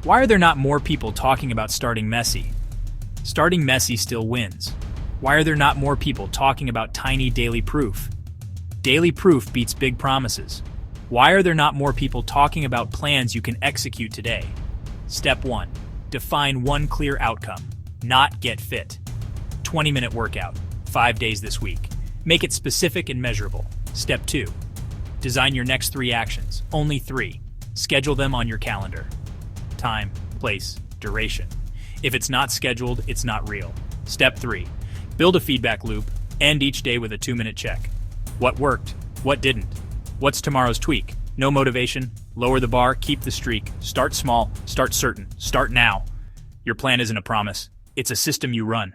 Why are there not more people talking about starting messy? Starting messy still wins. Why are there not more people talking about tiny daily proof? Daily proof beats big promises. Why are there not more people talking about plans you can execute today? Step 1. Define one clear outcome. Not get fit. 20-minute workout. 5 days this week. Make it specific and measurable. Step 2. Design your next 3 actions. Only 3. Schedule them on your calendar. Time, place, duration. If it's not scheduled, it's not real. Step 3. Build a feedback loop. End each day with a 2-minute check. What worked? What didn't? What's tomorrow's tweak? No motivation? Lower the bar, keep the streak. Start small, start certain, start now. Your plan isn't a promise. It's a system you run.